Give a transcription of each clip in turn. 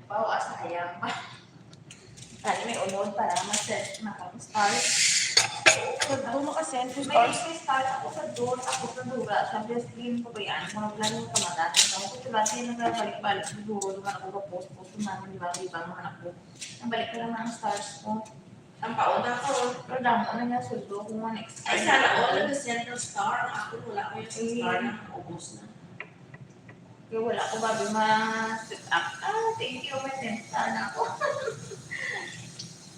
Pao, sayang pa. Kali may unod para ma-set makapag-start. Doon makasend ko May stars. start ako sa doon, ako sa dura. Sabi sa stream ko ba yan? Mga plano ka matatan. Ako ko tulad yung nagbalik-balik siguro. Naman ako ka-post-post naman, di ba? Ibang naman ako. Nabalik ka lang ng stars ko. Ang pauna ko. Pero damo ano niya suldo kung ano next. Ay, sana all nag-send ng star. Ang ako wala ko yung star na ubos na. Kaya wala ko babi ma-set up. Thank you. May tenta na ako.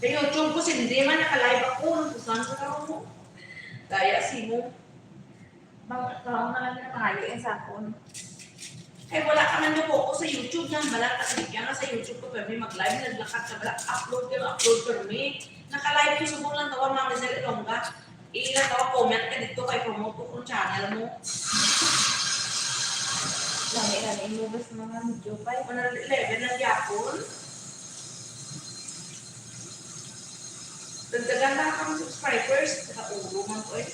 Sa YouTube ko, hindi man naka-live ako. Saan ko na mo? Gaya si mo. Bakit ako na lang na pangayo yung sakon? Ay, wala ka man yung focus sa YouTube na. Bala ka kaya nga sa YouTube ko, pero may mag-live, naglakad ka. Bala, upload for me. Naka-live ko, subong lang tawa, mga Rizal Ilongga. Ilan tawa, comment ka dito kay promote ko kung channel mo. Lami-lami, inubos mga medyo pa. 111 lang yapon. Dagdagan na akong subscribers. Nakaulo man ko eh.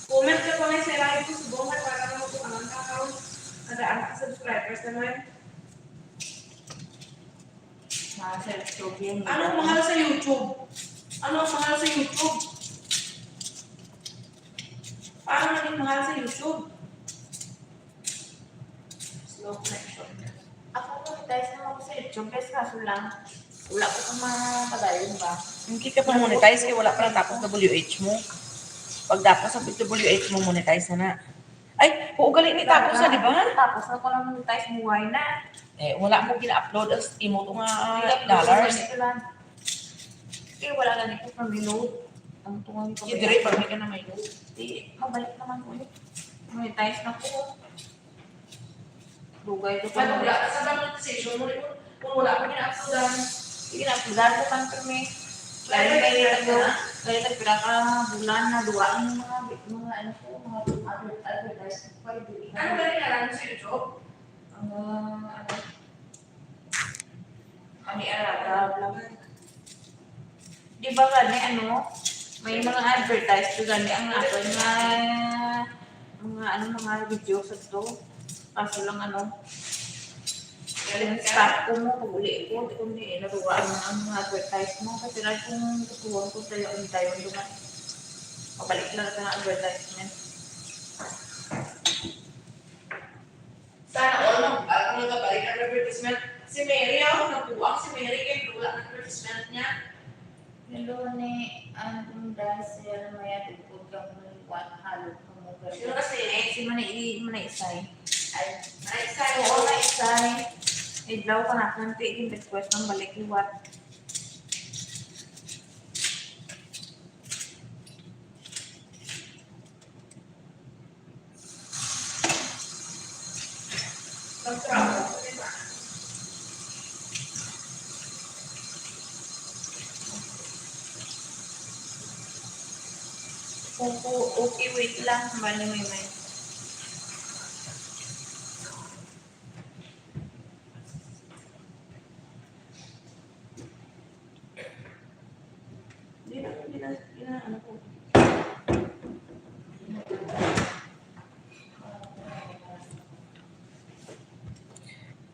Comment ka pa ngayon sa live ko, subong ka para naman ko ang account. Nadaan ka subscribers naman. Mga self-tube yan. Anong mahal sa YouTube? Anong mahal sa YouTube? Paano naging mahal sa YouTube? Slow connection. Ako monetize naman ako sa YouTube, guys, kaso lang, wala ko kung mapadayon ba. Hindi ka pa monetize kaya wala pa lang tapos WH mo. Pag tapos sa WH mo, monetize na na. Ay, uugali ni tapos na, di ba? Tapos na ko lang monetize, muway na. Eh, wala mo gina-upload as imo to nga Dollars. dollars. Eh, wala lang ito from reload. Ang tungan ko. Yung dire, pag may ka na may load. Di, mabalik naman ulit. Monetize na ko. Dugay ko pa. Paano wala ka sa monetization mo? Kung wala ko gina-uploadan. Sige na, pudar ko kan permi. Kaya nagpira ka bulan na duwaan yung mga ano ko, mga advertise ko. Ano ba rin alam sa YouTube? Ano, kami araw lang. Di ba gani ano, may mga advertise ko gani ang ato mga video sa to. Kaso lang ano, yung start ko mo, pag uli ko, kundi naruwaan mo ang mga advertise mo. Kasi lang kung tutuwan ko sa'yo, tayo naman. Pabalik lang sa advertisement. Sana all mag-balik ang advertisement. Si Mary ako nagbuwang. Si Mary kayo wala ng advertisement niya. Hello ni, ang dahil siya na maya, tugod kang maliwat, halog ka mo. Sino kasi eh? Si Manay-Isay. Ay, sa'yo. Oo, Manay-Isay. Idlaw ka na, nanti, yung request ng balik liwat. Nagtrabaho. Diba? Okay, wait lang. Bali may. Ano ko.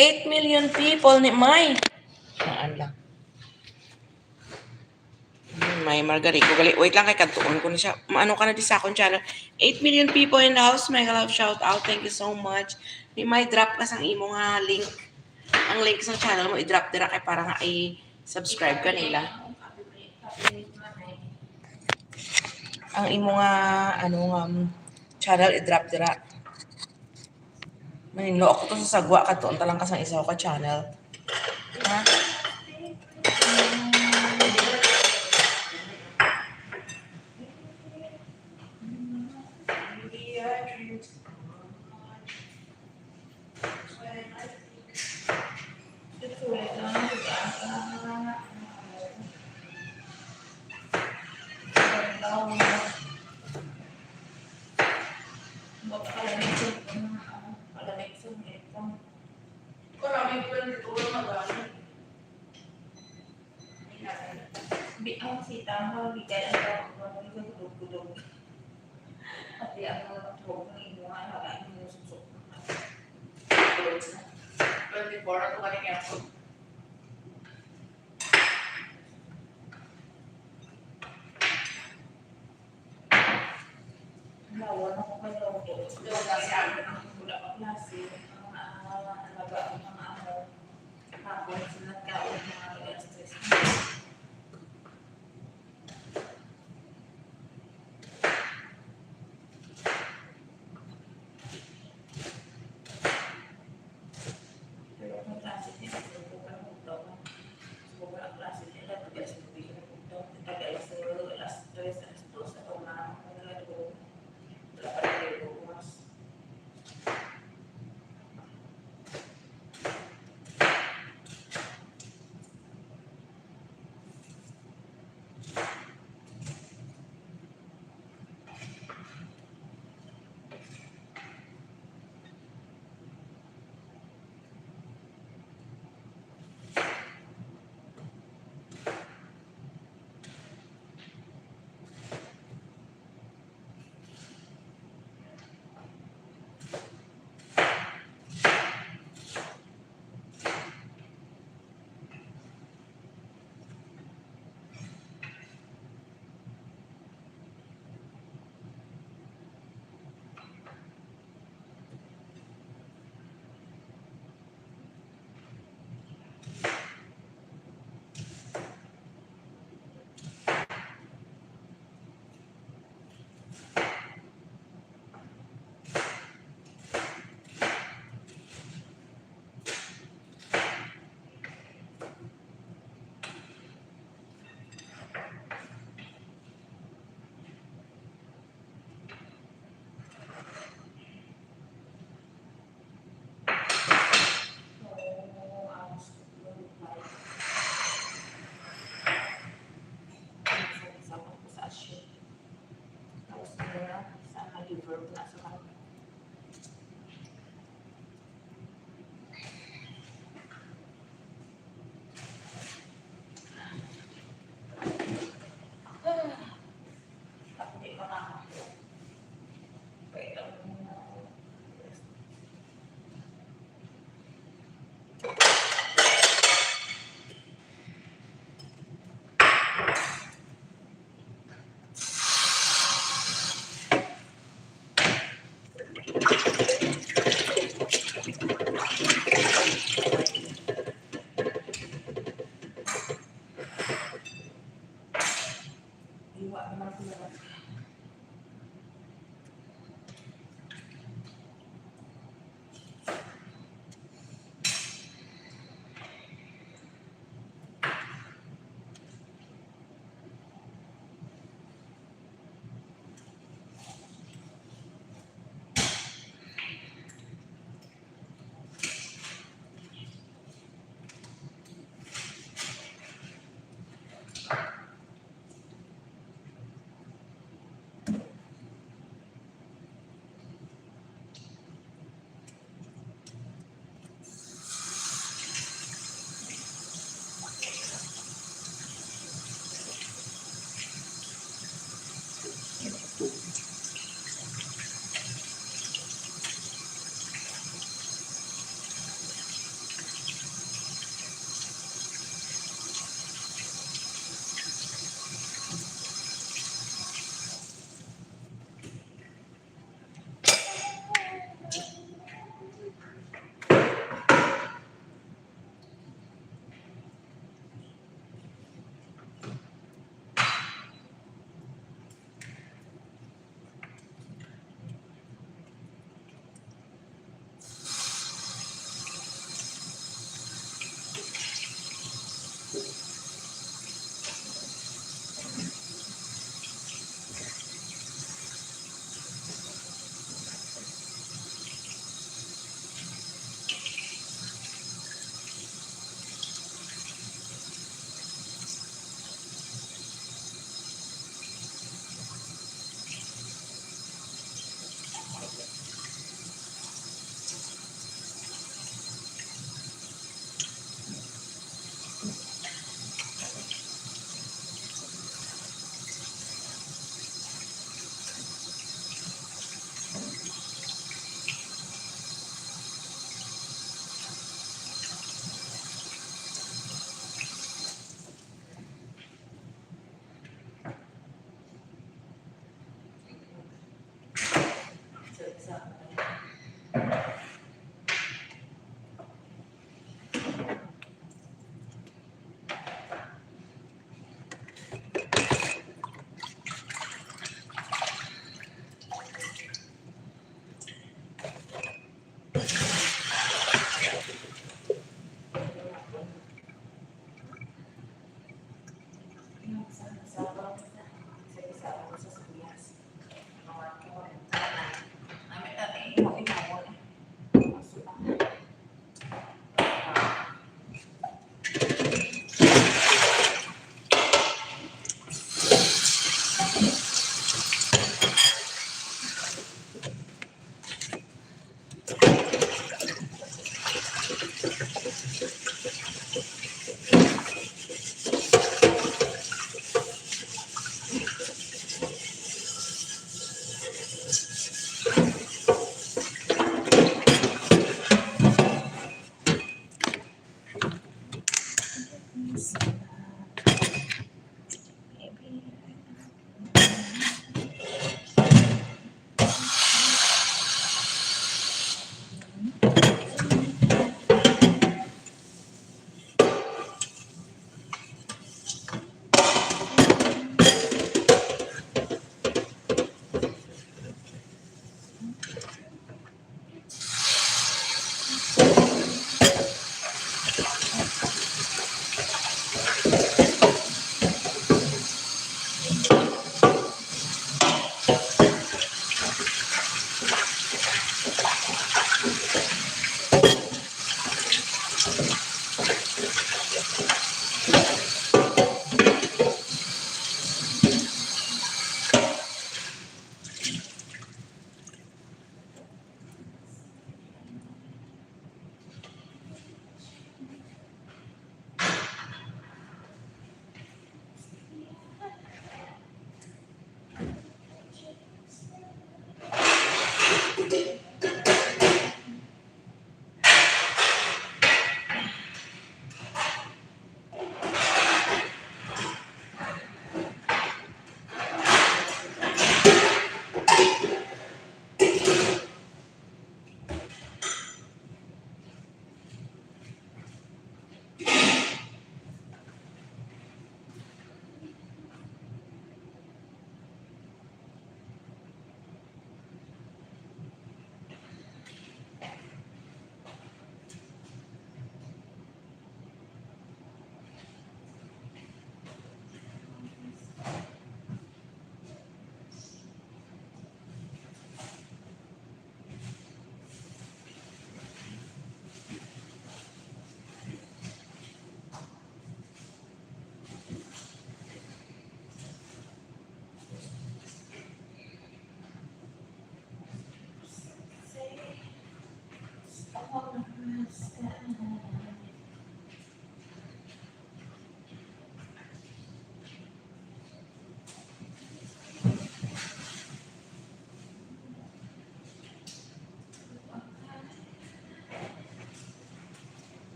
8 million people ni May. Saan lang. May Margarito. Gali. Wait lang kay kantuon ko na siya. Maano ka na di sa akong channel. 8 million people in the house. May love shout out. Thank you so much. Ni May drop ka sang imo nga link. Ang link sa channel mo i-drop dira kay para nga i-subscribe ka nila. Ang imo nga channel i-drop dira. Maninlo ako to sa sagwa ka to. Talang ka sang isa ko ka channel. Ha? Maraming plan dito lang magaling. Ang sita mo, bigay ang gudog-gudog. Pati ang mga tubog ng imo, halain mo susok. 24 ako kanina ako. niya, sinubukan ng puntaw. Sinubukan ang klase nila, pag-alas ng bigyan ng puntaw. Tag-alas ng alas 3, alas 2, sa taong na ako nila doon. Wala pa rin yung bukas.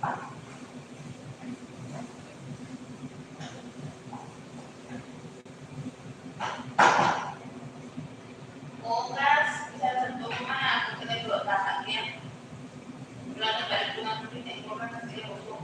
Oras, isa sa doma, kung kinagawa tatagyan. Wala na balik ko na kung hindi ko na sila uso.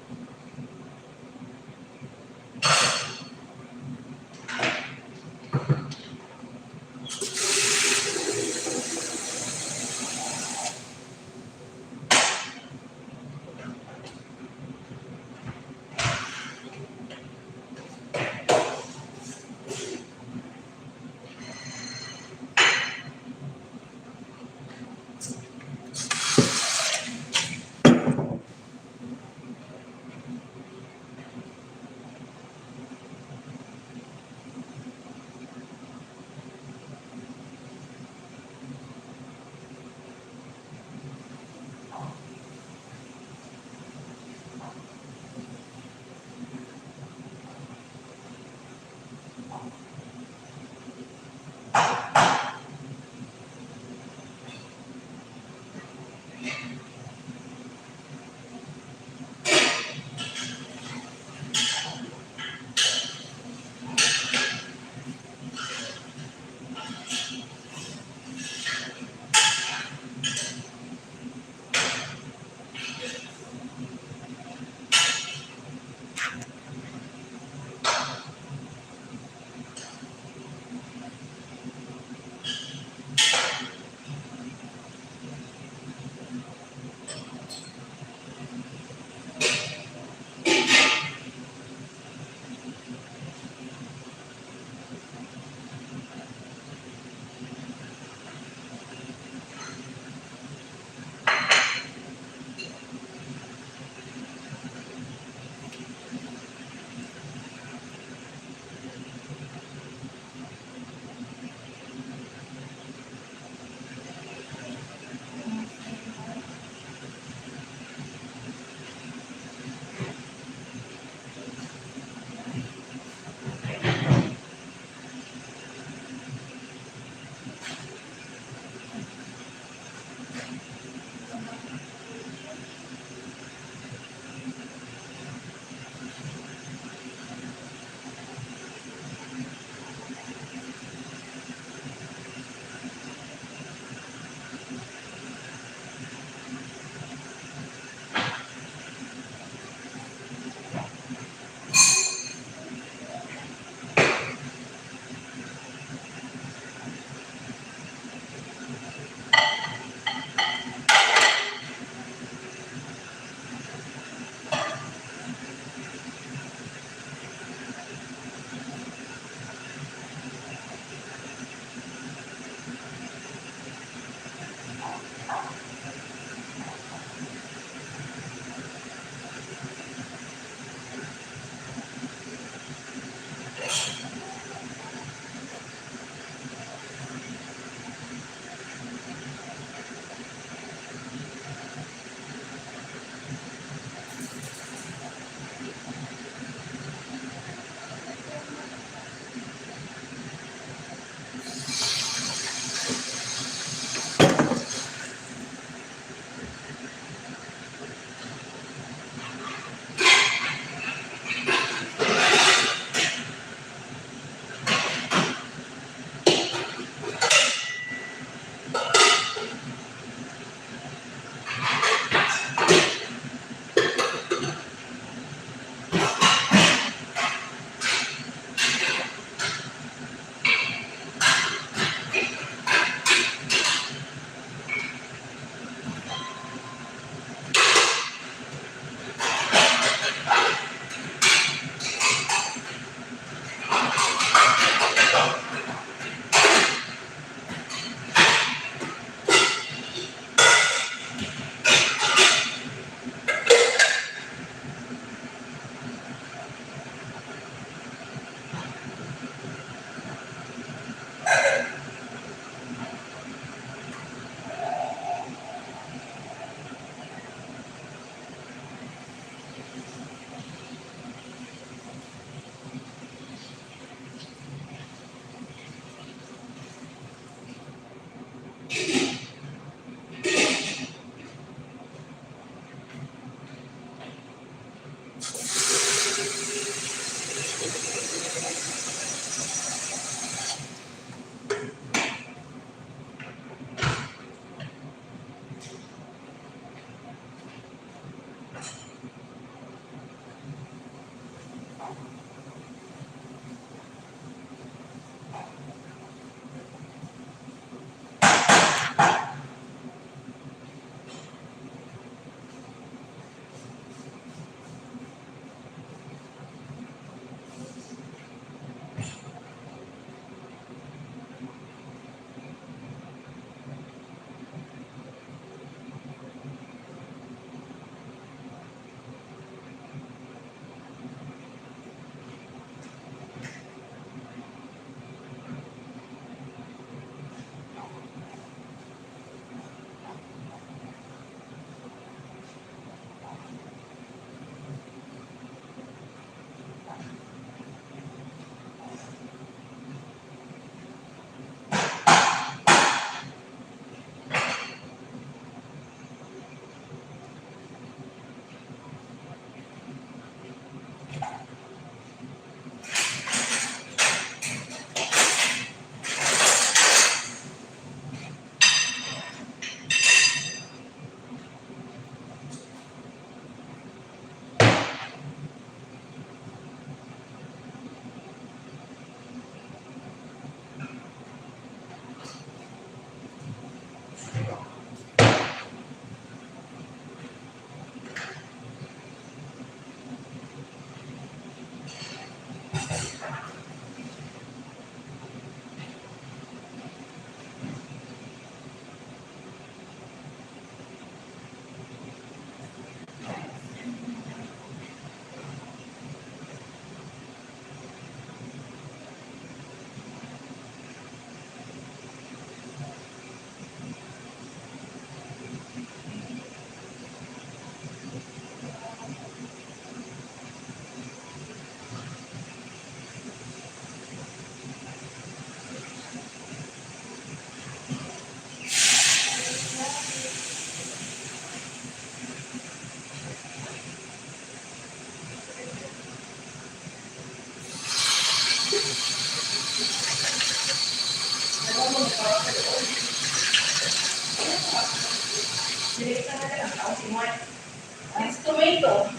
It's tomato.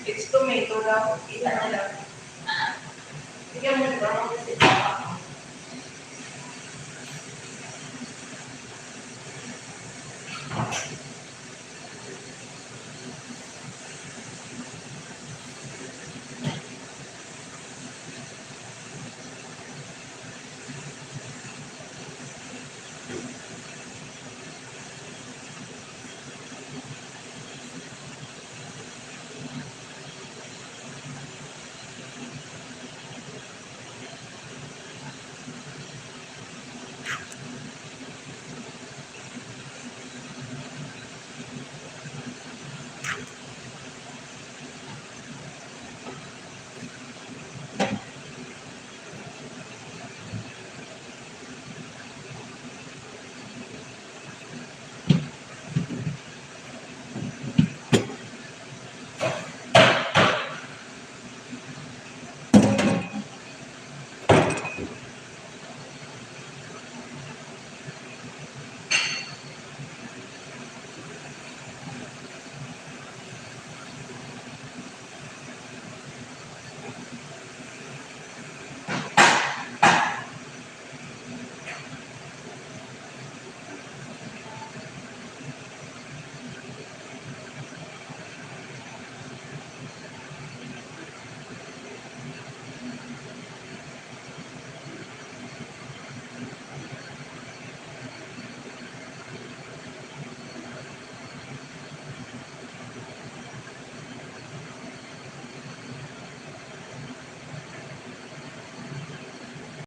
It's tomato daw. Ito na lang. Bigyan mo ba kasi